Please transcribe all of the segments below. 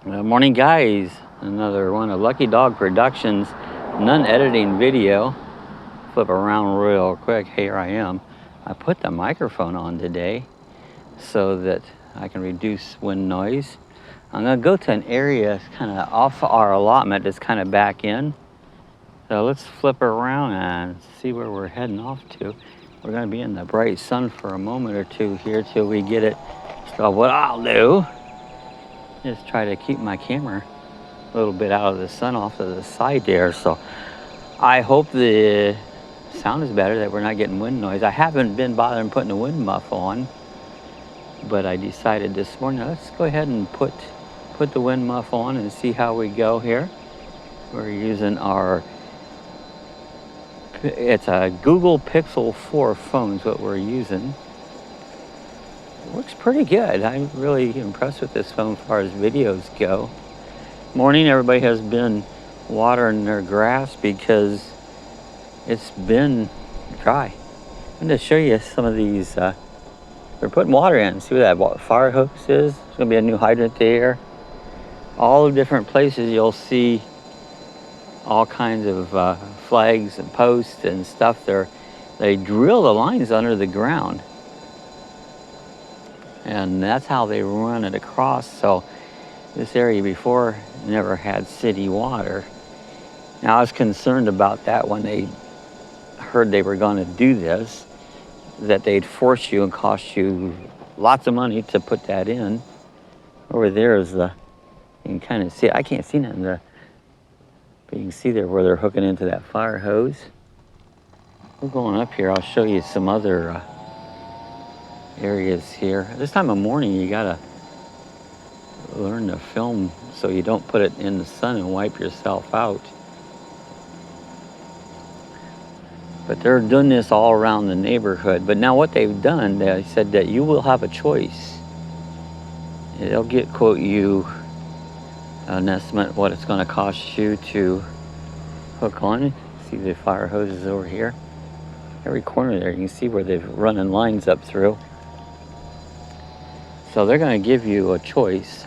Morning guys, another one of Lucky Dog Productions, none editing video. Flip around real quick, here I am. I put the microphone on today so that I can reduce wind noise. I'm gonna go to an area kind of off our allotment that's kind of back in. So let's flip around and see where we're heading off to. We're gonna be in the bright sun for a moment or two here till we get it. So what I'll do is try to keep my camera a little bit out of the sun off to the side there. So I hope the sound is better, that we're not getting wind noise. I haven't been bothering putting a wind muff on, but I decided this morning, let's go ahead and put the wind muff on and see how we go here. We're using it's a Google Pixel 4 phone is what we're using. Works pretty good. I'm really impressed with this phone as far as videos go. Morning, everybody has been watering their grass because it's been dry. I'm going to show you some of these. They're putting water in. See where that fire hose is? There's going to be a new hydrant there. All the different places you'll see all kinds of flags and posts and stuff there. They drill the lines under the ground, and that's how they run it across. So this area before never had city water. Now I was concerned about that when they heard they were going to do this, that they'd force you and cost you lots of money to put that in. Over there is you can kind of see, I can't see nothing there, but you can see there where they're hooking into that fire hose. We're going up here. I'll show you some other areas here. This time of morning you gotta learn to film so you don't put it in the sun and wipe yourself out. But they're doing this all around the neighborhood. But now what they've done, they said that you will have a choice. They'll quote you an estimate what it's going to cost you to hook on. See the fire hoses over here? Every corner there, you can see where they've running lines up through. So they're going to give you a choice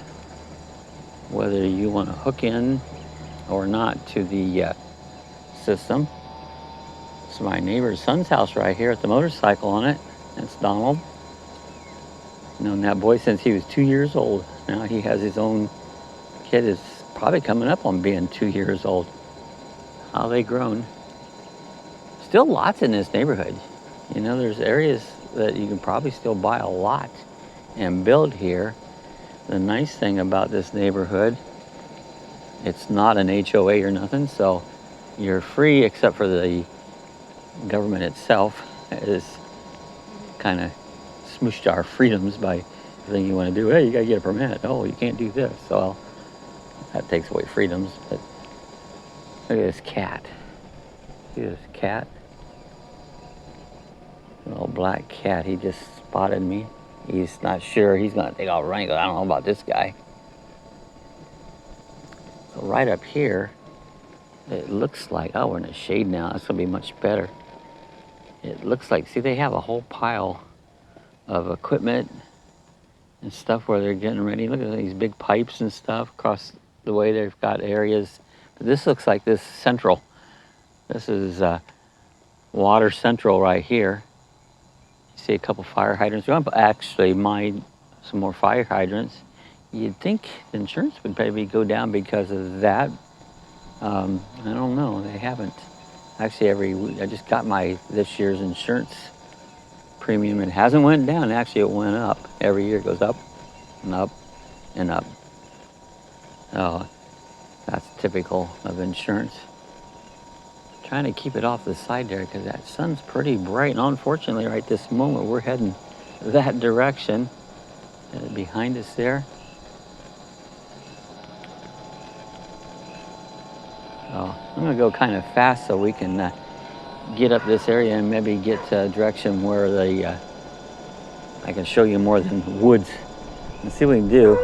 whether you want to hook in or not to the system. It's my neighbor's son's house right here with the motorcycle on it. That's Donald. Known that boy since he was 2 years old. Now he has his own kid, is probably coming up on being 2 years old. How they grown. Still lots in this neighborhood. You know, there's areas that you can probably still buy a lot and build here. The nice thing about this neighborhood, it's not an HOA or nothing, so you're free, except for the government itself is kind of smooshed our freedoms by everything you want to do. Hey, you gotta get a permit. Oh, you can't do this. So that takes away freedoms. But look at this cat. See this cat? A little black cat. He just spotted me. He's not sure. He's gonna think I'll run. He goes, I don't know about this guy. So right up here, it looks like, oh, we're in the shade now. That's gonna be much better. It looks like, see, they have a whole pile of equipment and stuff where they're getting ready. Look at these big pipes and stuff across the way. They've got areas. But this looks like this central. This is water central right here. You see a couple fire hydrants. We're gonna actually mine some more fire hydrants. You'd think the insurance would probably go down because of that. I don't know, they haven't. Actually, every week, I just got this year's insurance premium. It hasn't went down, actually it went up. Every year it goes up and up and up. Oh, that's typical of insurance. Trying to keep it off the side there because that sun's pretty bright. And unfortunately, right this moment, we're heading that direction. Behind us there. So I'm gonna go kind of fast so we can get up this area and maybe get to a direction where I can show you more than woods. And see what we can do.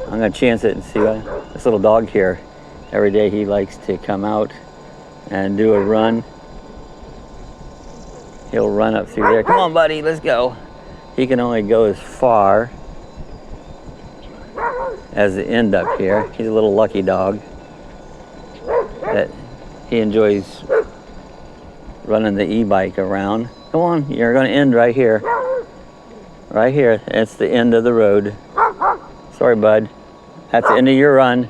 I'm gonna chance it and see this little dog here. Every day he likes to come out and do a run. He'll run up through there. Come on, buddy, let's go. He can only go as far. as the end up here. He's a little lucky dog that he enjoys running the e-bike around. Come on, you're going to end right here. Right here. It's the end of the road. Sorry, bud. That's the end of your run.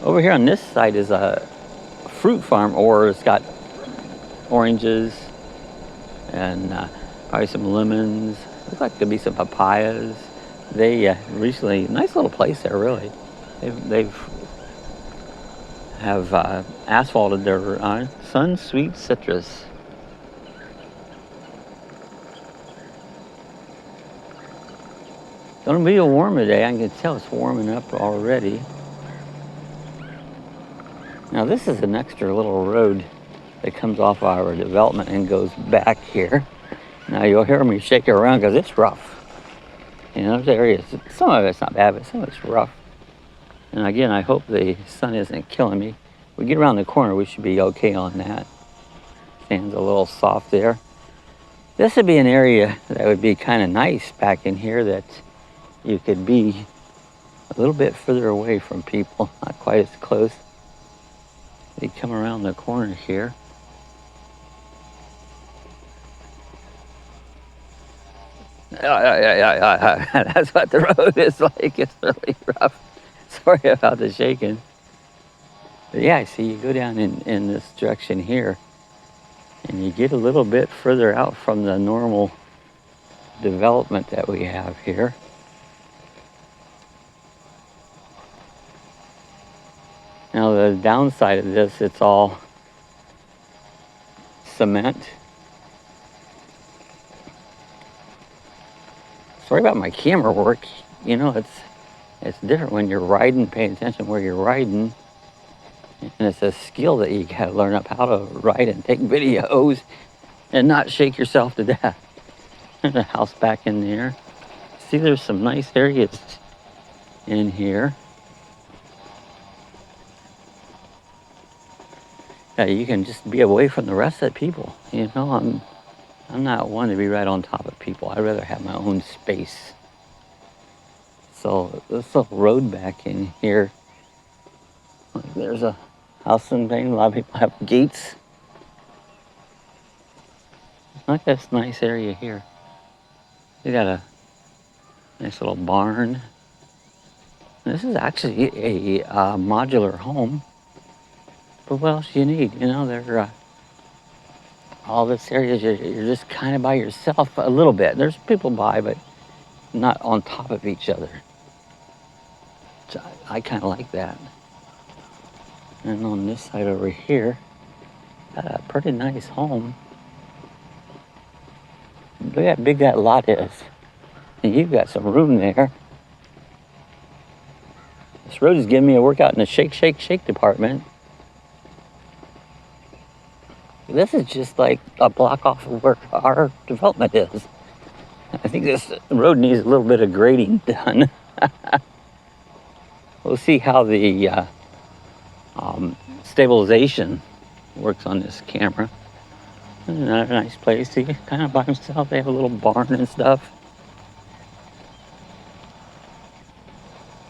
Over here on this side is a fruit farm, or it's got oranges and probably some lemons. Looks like there'll be some papayas. They recently, nice little place there, really. They've have asphalted their Sun Sweet Citrus. Gonna be a warm today. I can tell it's warming up already. Now this is an extra little road that comes off our development and goes back here. Now you'll hear me shake it around because it's rough. You know, there's areas, some of it's not bad, but some of it's rough. And again, I hope the sun isn't killing me. We get around the corner, we should be okay on that. Sand's a little soft there. This would be an area that would be kind of nice back in here, that you could be a little bit further away from people, not quite as close. You come around the corner here. That's what the road is like. It's really rough. Sorry about the shaking. But yeah, see, you go down in this direction here, and you get a little bit further out from the normal development that we have here. Now the downside of this, it's all cement. Sorry about my camera work. You know, it's different when you're riding, paying attention where you're riding. And it's a skill that you gotta learn up how to ride and take videos and not shake yourself to death. There's a house back in there. See, there's some nice areas in here. Yeah, you can just be away from the rest of the people. You know, I'm not one to be right on top of people. I'd rather have my own space. So this little road back in here, like there's a house and thing. A lot of people have gates. Like this nice area here. They got a nice little barn. This is actually a modular home. But what else do you need? You know, they're all this area, you're just kind of by yourself a little bit. There's people by, but not on top of each other. So I kind of like that. And on this side over here, got a pretty nice home. Look how big that lot is. And you've got some room there. This road is giving me a workout in the shake, shake, shake department. This is just like a block off of where our development is. I think this road needs a little bit of grading done. We'll see how the stabilization works on this camera. Another nice place. See, kind of by himself. They have a little barn and stuff.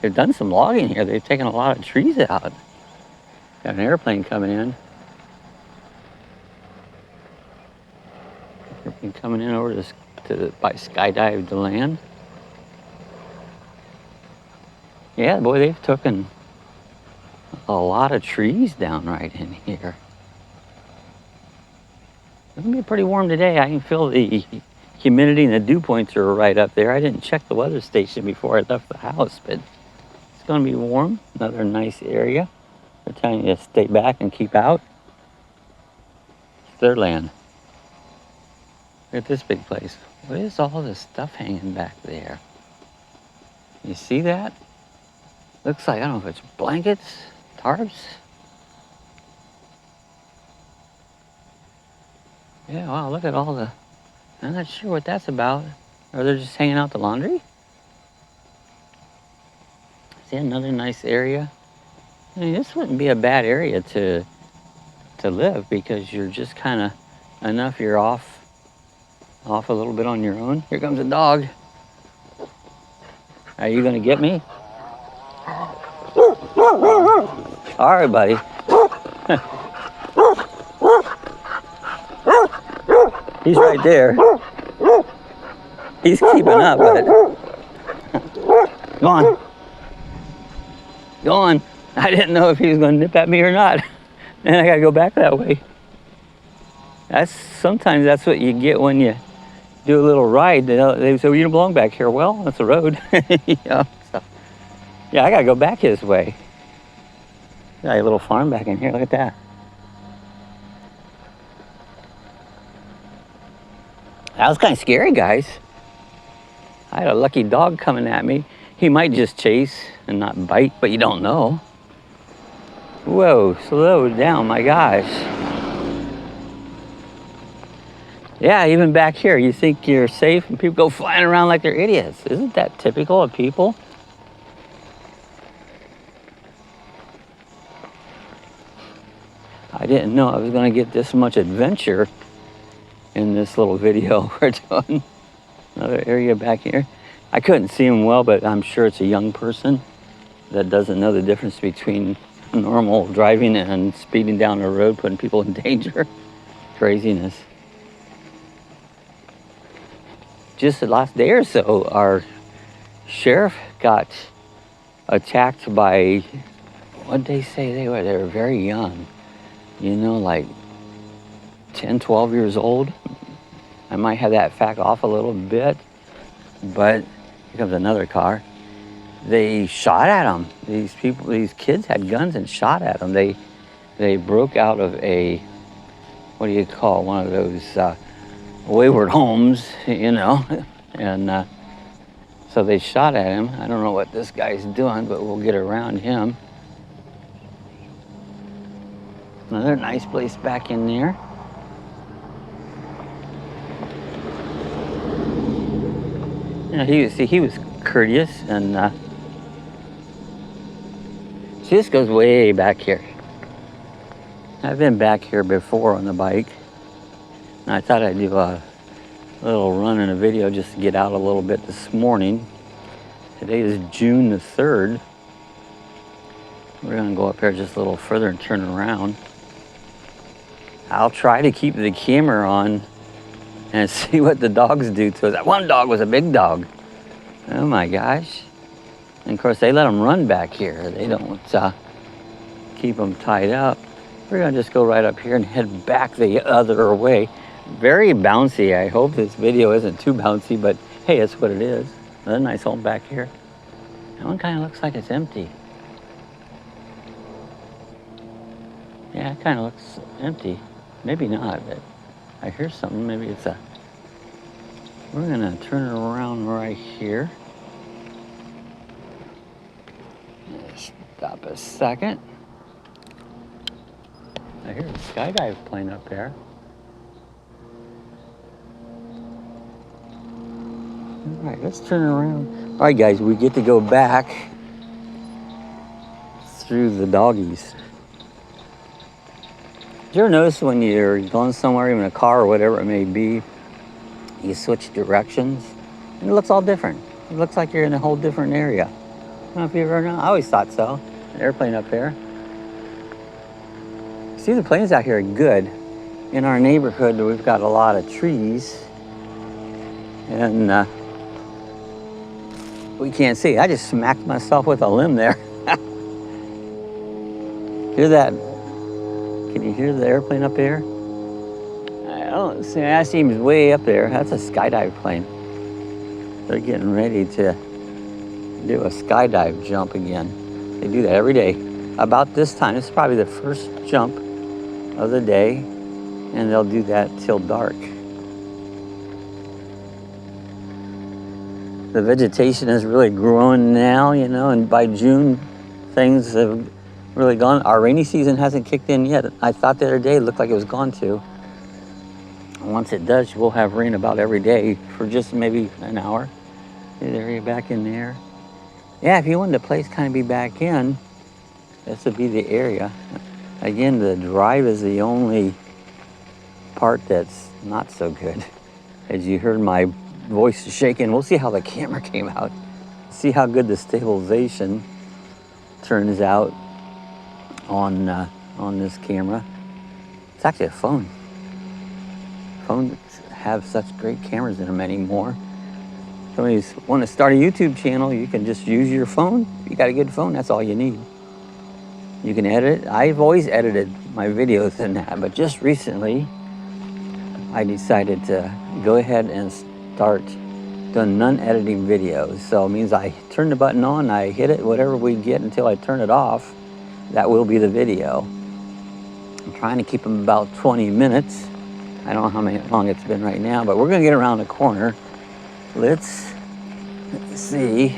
They've done some logging here. They've taken a lot of trees out. Got an airplane coming in. Airplane coming in over by skydive to land. Yeah, boy, they've taken a lot of trees down right in here. It's gonna be pretty warm today. I can feel the humidity and the dew points are right up there. I didn't check the weather station before I left the house, but it's gonna be warm. Another nice area. They're telling you to stay back and keep out. It's their land. Look at this big place. What is all this stuff hanging back there? You see that? Looks like, I don't know if it's blankets, tarps. Yeah, wow, look at all the, I'm not sure what that's about. Or they're just hanging out the laundry? See, another nice area. I mean, this wouldn't be a bad area to live, because you're just kind of enough, you're off a little bit on your own. Here comes a dog. Are you gonna get me? All right, buddy. He's right there. He's keeping up, but go on. Go on. I didn't know if he was gonna nip at me or not. And I gotta go back that way. Sometimes that's what you get when you do a little ride. They say, well, you don't belong back here. Well, that's the road. You know, so, yeah, I gotta go back his way. Got a little farm back in here. Look at that. That was kind of scary, guys. I had a lucky dog coming at me. He might just chase and not bite, but you don't know. Whoa, slow down, my gosh. Yeah, even back here, you think you're safe and people go flying around like they're idiots. Isn't that typical of people? I didn't know I was gonna get this much adventure in this little video we're doing. Another area back here. I couldn't see him well, but I'm sure it's a young person that doesn't know the difference between normal driving and speeding down the road, putting people in danger. Craziness. Just the last day or so, our sheriff got attacked by, what'd they say they were? They were very young. You know, like 10, 12 years old. I might have that fact off a little bit, but here comes another car. They shot at them. These kids had guns and shot at them. They broke out of a, what do you call, one of those wayward homes, you know, and so they shot at him. I don't know what this guy's doing, but we'll get around him. Another nice place back in there. You know, he was courteous, and see, this goes way back here. I've been back here before on the bike, and I thought I'd do a little run in a video just to get out a little bit this morning. Today is June the 3rd. We're gonna go up here just a little further and turn around. I'll try to keep the camera on and see what the dogs do to us. That one dog was a big dog. Oh my gosh. And of course they let them run back here. They don't keep them tied up. We're gonna just go right up here and head back the other way. Very bouncy. I hope this video isn't too bouncy, but hey, it's what it is. Another nice home back here. That one kind of looks like it's empty. Yeah, it kind of looks empty. Maybe not, but I hear something. Maybe it's a... We're gonna turn it around right here. Stop a second. I hear a skydive plane up there. All right, let's turn around. All right, guys, we get to go back through the doggies. Did you ever notice when you're going somewhere, even a car or whatever it may be, you switch directions, and it looks all different. It looks like you're in a whole different area. I don't know if you ever know. I always thought so. An airplane up there. See, the planes out here are good. In our neighborhood, we've got a lot of trees, and we can't see. I just smacked myself with a limb there. Hear that? Can you hear the airplane up there? I don't see. That seems way up there. That's a skydive plane. They're getting ready to do a skydive jump again. They do that every day. About this time, it's probably the first jump of the day, and they'll do that till dark. The vegetation is really growing now, you know, and by June, things have really gone. Our rainy season hasn't kicked in yet. I thought the other day it looked like it was going to. Once it does, we'll have rain about every day for just maybe an hour. There you're back in there. Yeah, if you wanted the place kind of be back in, this would be the area. Again, the drive is the only part that's not so good. As you heard my voice shaking, we'll see how the camera came out. see how good the stabilization turns out on this camera. It's actually a phone. Phones have such great cameras in them anymore. Somebody's want to start a YouTube channel, you can just use your phone. If you got a good phone, that's all you need. You can edit. I've always edited my videos in that, but just recently I decided to go ahead and start doing non-editing videos. So it means I turn the button on, I hit it, whatever we get until I turn it off, that will be the video. I'm trying to keep them about 20 minutes. I don't know how long it's been right now, but we're gonna get around the corner. Let's see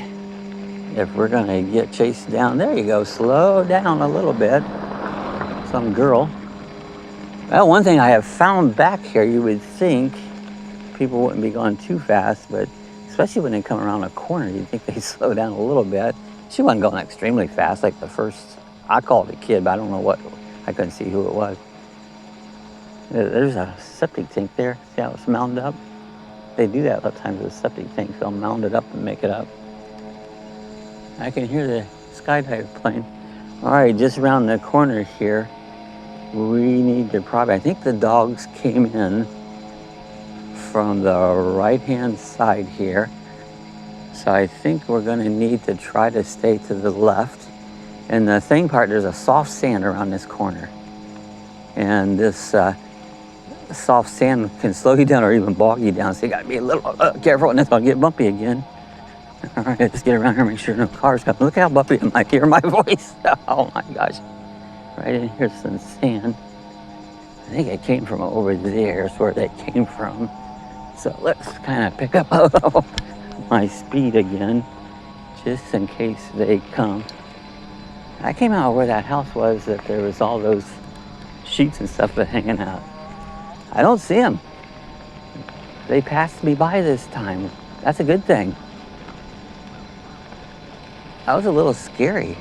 if we're gonna get chased down. There you go, slow down a little bit. Some girl. Well, one thing I have found back here, you would think people wouldn't be going too fast, but especially when they come around a corner, you'd think they slow down a little bit. She wasn't going extremely fast, like the first, I called it a kid, but I don't know what, I couldn't see who it was. There's a septic tank there. See how it's mounted up? They do that a lot of times with septic tanks. They'll mount it up and make it up. I can hear the skydive plane. All right, just around the corner here, we need to probably, I think the dogs came in from the right-hand side here. So I think we're gonna need to try to stay to the left. And the thing part, there's a soft sand around this corner. And this soft sand can slow you down or even bog you down. So you gotta be a little careful, and it's gonna get bumpy again. All right, let's get around here, make sure no cars come. Look how bumpy it might hear my voice. Oh my gosh. Right in here's some sand. I think it came from over there, is where that came from. So let's kind of pick up my speed again, just in case they come. I came out where that house was, that there was all those sheets and stuff hanging out. I don't see them. They passed me by this time. That's a good thing. That was a little scary.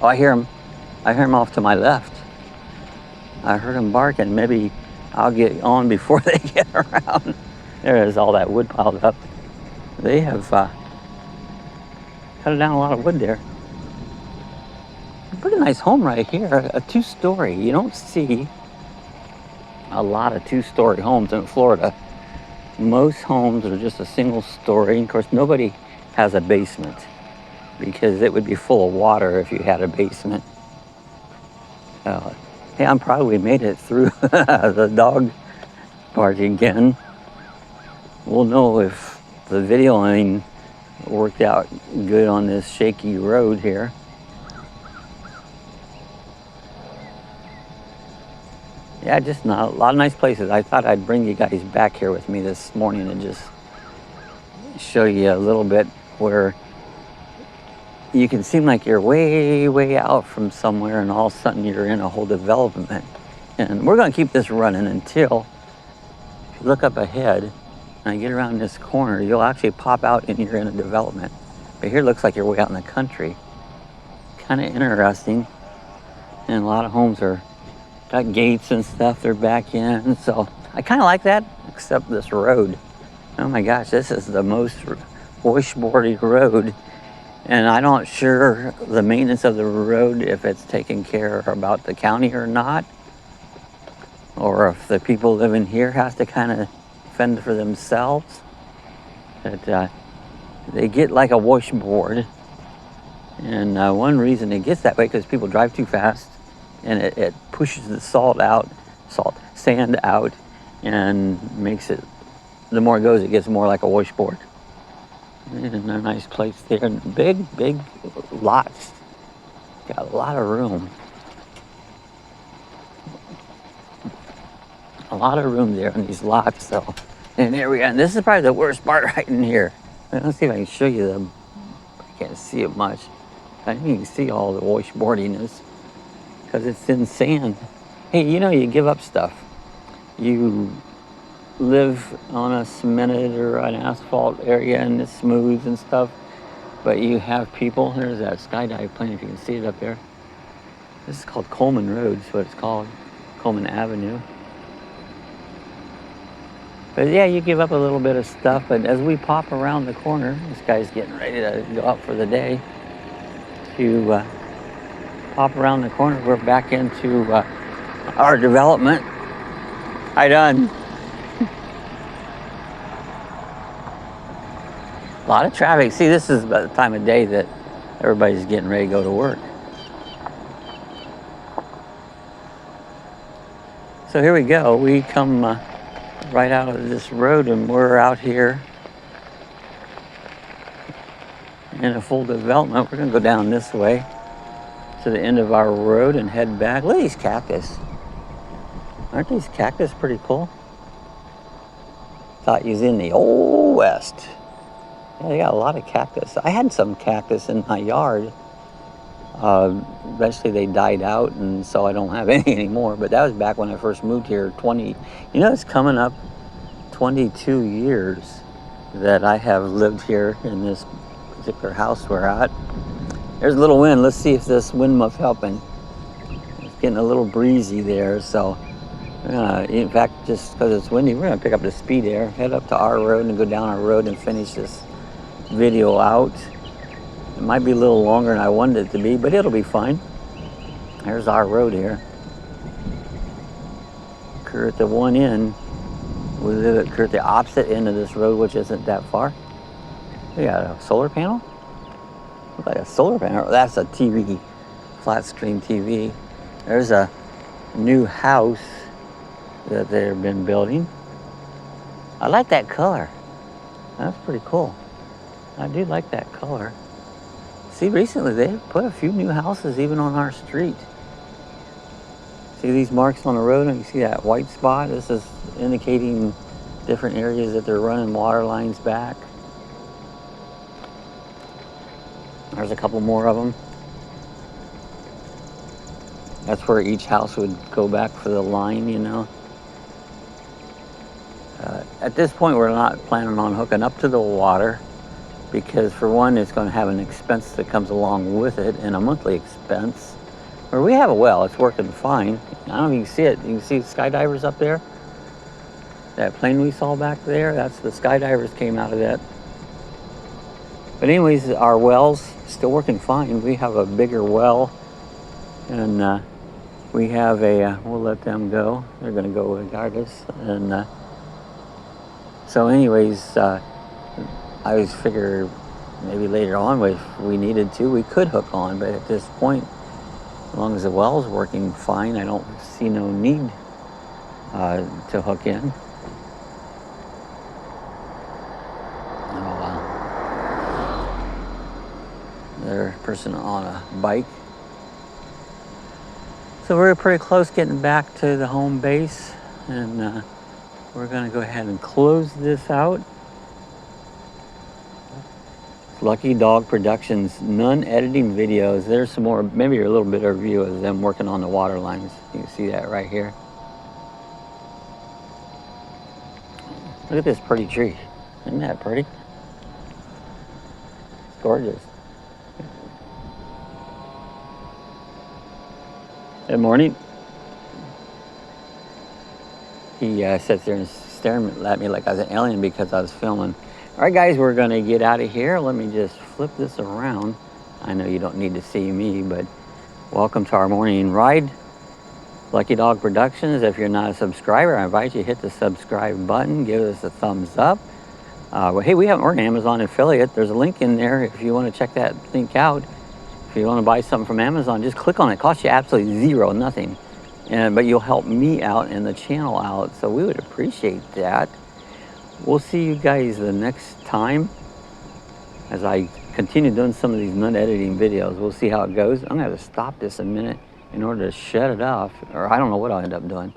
Oh, I hear them. I hear them off to my left. I heard them barking. Maybe I'll get on before they get around. There is all that wood piled up. They have cut down a lot of wood there. Pretty nice home right here, a two-story. You don't see a lot of two-story homes in Florida. Most homes are just a single story. Of course, nobody has a basement because it would be full of water if you had a basement. Hey, I'm proud we made it through the dog park again. We'll know if the videoing worked out good on this shaky road here. Yeah, just not, a lot of nice places. I thought I'd bring you guys back here with me this morning and just show you a little bit where you can seem like you're way, way out from somewhere, and all of a sudden you're in a whole development. And we're gonna keep this running until, if you look up ahead and I get around this corner, you'll actually pop out and you're in a development. But here it looks like you're way out in the country. Kind of interesting. And a lot of homes are got gates and stuff they're back in. So I kind of like that, except this road. Oh my gosh, this is the most washboardy road. And I'm not sure the maintenance of the road, if it's taken care of about the county or not, or if the people living here have to kind of fend for themselves. But they get like a washboard. And one reason it gets that way, because people drive too fast, and it pushes the sand out, and makes it, the more it goes, it gets more like a washboard. And a nice place there. Big lots. Got a lot of room. A lot of room there in these lots. So, and there we are. And this is probably the worst part right in here. Let's see if I can show you them. I can't see it much. I think you can see all the washboardiness because it's in sand. Hey, you know, you give up stuff. You live on a cemented or an asphalt area and it's smooth and stuff, but you have people, there's that skydive plane if you can see it up there. This is called Coleman Road, is what it's called, Coleman Avenue. But yeah, you give up a little bit of stuff, but as we pop around the corner, this guy's getting ready to go out for the day. To pop around the corner, we're back into our development. Hi, done. A lot of traffic. See, this is about the time of day that everybody's getting ready to go to work. So here we go. We come right out of this road and we're out here in a full development. We're gonna go down this way to the end of our road and head back. Look at these cactus. Aren't these cactus pretty cool? Thought you was in the old west. Yeah, they got a lot of cactus. I had some cactus in my yard. Eventually they died out, and so I don't have any anymore. But that was back when I first moved here, it's coming up 22 years that I have lived here in this particular house we're at. There's a little wind. Let's see if this wind muff helping. It's getting a little breezy there, so in fact, just because it's windy, we're gonna pick up the speed there, head up to our road and go down our road and finish this video out. It might be a little longer than I wanted it to be, but it'll be fine. There's our road here. We're at the one end. We're at the opposite end of this road, which isn't that far. We got a solar panel. Looks like a solar panel. That's a TV, flat screen TV. There's a new house that they've been building. I like that color. That's pretty cool. I do like that color. See, recently they put a few new houses even on our street. See these marks on the road, and you see that white spot? This is indicating different areas that they're running water lines back. There's a couple more of them. That's where each house would go back for the line, you know. At this point, we're not planning on hooking up to the water because, for one, it's going to have an expense that comes along with it, and a monthly expense. Where we have a well, it's working fine. I don't know if you can see it. You can see the skydivers up there. That plane we saw back there, that's the skydivers came out of that. But anyways, our well's still working fine. We have a bigger well, and we have we'll let them go. They're going to go regardless. And so anyways, I always figure maybe later on, if we needed to, we could hook on. But at this point, as long as the well's working fine, I don't see no need to hook in. Oh, wow. There's a person on a bike. So we're pretty close getting back to the home base, and we're going to go ahead and close this out. Lucky Dog Productions, none editing videos. There's some more, maybe a little bit of view of them working on the water lines. You can see that right here. Look at this pretty tree. Isn't that pretty? It's gorgeous. Good morning. He sits there and staring at me like I was an alien because I was filming. All right, guys, we're going to get out of here. Let me just flip this around. I know you don't need to see me, but welcome to our morning ride. Lucky Dog Productions. If you're not a subscriber, I invite you to hit the subscribe button. Give us a thumbs up. Well, hey, we're an Amazon affiliate. There's a link in there if you want to check that link out. If you want to buy something from Amazon, just click on it. It costs you absolutely zero, nothing. But you'll help me out and the channel out, so we would appreciate that. We'll see you guys the next time as I continue doing some of these non-editing videos. We'll see how it goes. I'm going to have to stop this a minute in order to shut it off, or I don't know what I'll end up doing.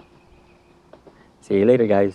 See you later, guys.